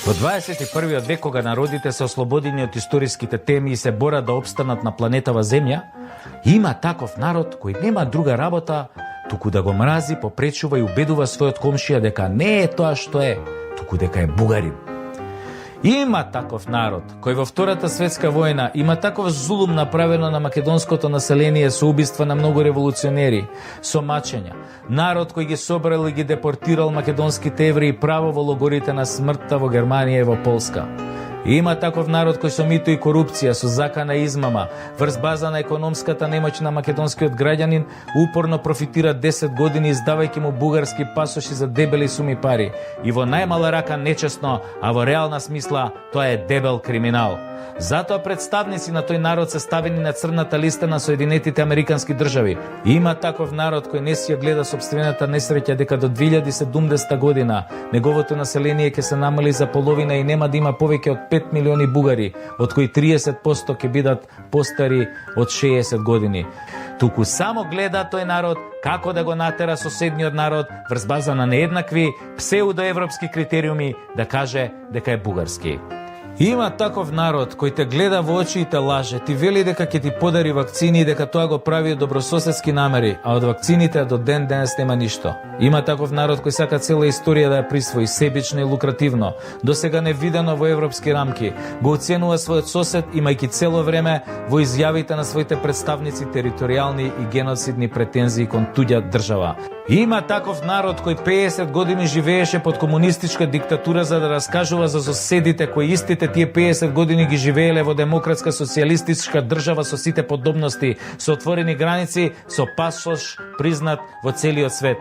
Во 21. век, кога народите се ослободени од историските теми и се борат да опстанат на планетава Земја, има таков народ кој нема друга работа, туку да го мрази, попречува и убедува својот комшија дека не е тоа што е, туку дека е бугарин. Има таков народ кој во Втората светска војна има таков зулум направено на македонското население со убиства на многу револуционери, со мачења. Народ кој ги собрал и ги депортирал македонските евреи право во логорите на смртта во Германија и во Полска. Има таков народ кој со мито и корупција, со закана измама, врз база на економската немоќ на македонскиот граѓанин, упорно профитира 10 години издавајќи му бугарски пасоши за дебели суми пари. И во најмала рака нечесно, а во реална смисла тоа е дебел криминал. Затоа представници на тој народ се ставени на црната листа на Соединетите Американски држави. Има таков народ кој не си ја гледа сопствената несреќа дека до 2070 година неговото население ќе се намали за половина и нема да има повеќе од 5 милиони бугари, од кои 30% ќе бидат постари од 60 години. Туку само гледа тој народ како да го натера соседниот народ врз база на нееднакви псевдоевропски критериуми да каже дека е бугарски. Има таков народ кој те гледа во очи и те лаже, ти вели дека ќе ти подари вакцини и дека тоа го прави од добрососедски намери, а од вакцините до ден денес нема ништо. Има таков народ кој сака цела историја да ја присвои, себично и лукративно, досега невидено во европски рамки, го оценува својот сосед, имајќи цело време во изјавите на своите представници територијални и геноцидни претензии кон туѓа држава. Има таков народ кој 50 години живееше под комунистичка диктатура за да раскажува за соседите кои истите тие 50 години ги живееле во демократска социјалистичка држава со сите подобности, со отворени граници, со пасош признат во целиот свет.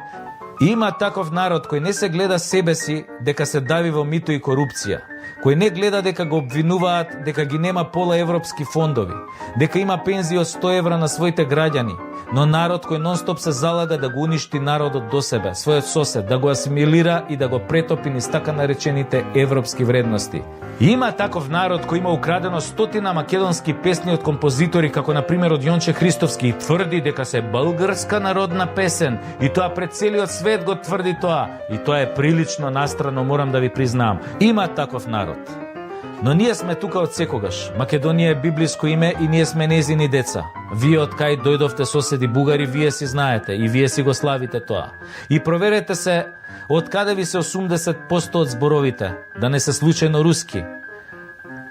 Има таков народ кој не се гледа себе си дека се дави во мито и корупција, кој не гледа дека го обвинуваат дека ги нема пола европски фондови, дека има пензија од 100 евра на своите граѓани, но народ кој нонстоп се залага да го уништи народот до себе, својот сосед, да го асимилира и да го претопи низ така наречените европски вредности. Има таков народ кој има украдено стотина македонски песни од композитори, како на пример од Јонче Христовски, и тврди дека се българска народна песен, и тоа пред целиот свет го тврди тоа, и тоа е прилично настрано, морам да ви признавам. Има таков народ. Но ние сме тука од секогаш. Македонија е библиско име и ние сме незини деца. Вие од кај дојдовте соседи бугари, вие си знаете и вие си го славите тоа. И проверете се од каде ви се 80% од зборовите, да не се случајно руски.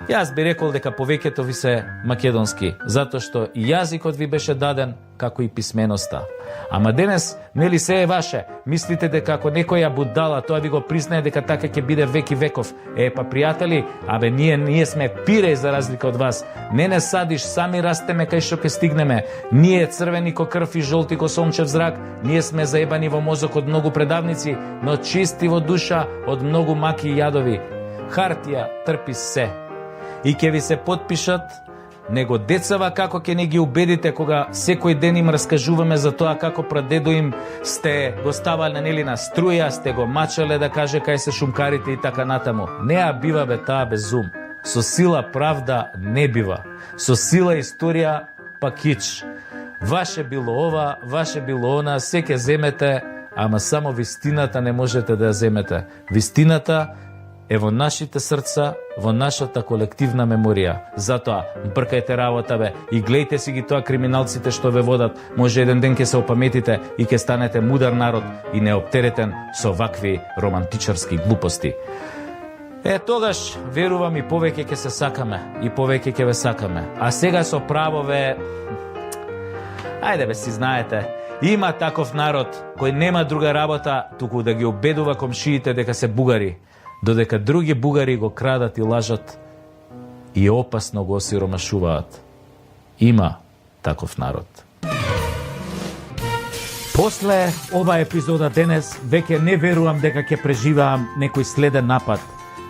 Јас би рекол дека повеќето ви се македонски, затоа што и јазикот ви беше даден, како и писменоста. Ама денес, нели се е ваше? Мислите дека ако некоја будала, тоа ви го признае дека така ќе биде веки веков. Па пријатели, ние сме пиреј за разлика од вас. Не садиш, сами растеме кај што ќе стигнеме. Ние црвени ко крв и жолти ко сончев зрак, ние сме заебани во мозок од многу предавници, но чисти во душа од многу маки и јадови. Хартија трпи се. И ќе ви се подпишат, него децава како ќе не ги убедите кога секој ден им раскажуваме за тоа како прадедо им сте го ставале нели на струја, сте го мачале да каже кај се шумкарите и така натаму. Неа бива бе таа без ум. Со сила правда не бива. Со сила историја па кич. Ваше било ова, ваше било она, се ќе земете, ама само вистината не можете да ја земете. Вистината е во нашите срца, во нашата колективна меморија. Затоа, бркајте работа бе и глејте си ги тоа криминалците што ве водат. Може еден ден ќе се опаметите и ќе станете мудар народ и неоптеретен со вакви романтичарски глупости. Тогаш, верувам и повеќе ќе се сакаме и повеќе ќе ве сакаме. А сега со право ве... Ајде бе, си знаете, има таков народ кој нема друга работа, туку да ги убедува комшиите дека се бугари, додека други бугари го крадат и лажат и опасно го осиромашуваат. Има таков народ. После ова епизода денес, веќе не верувам дека ќе преживеам некој следен напад,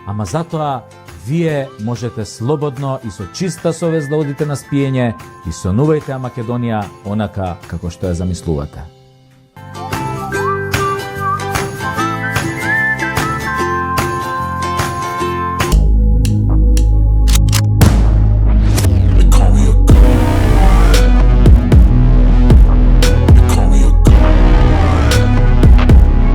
ама затоа вие можете слободно и со чиста совест да одите на спиење и сонувајте Македонија онака како што ја замислувате.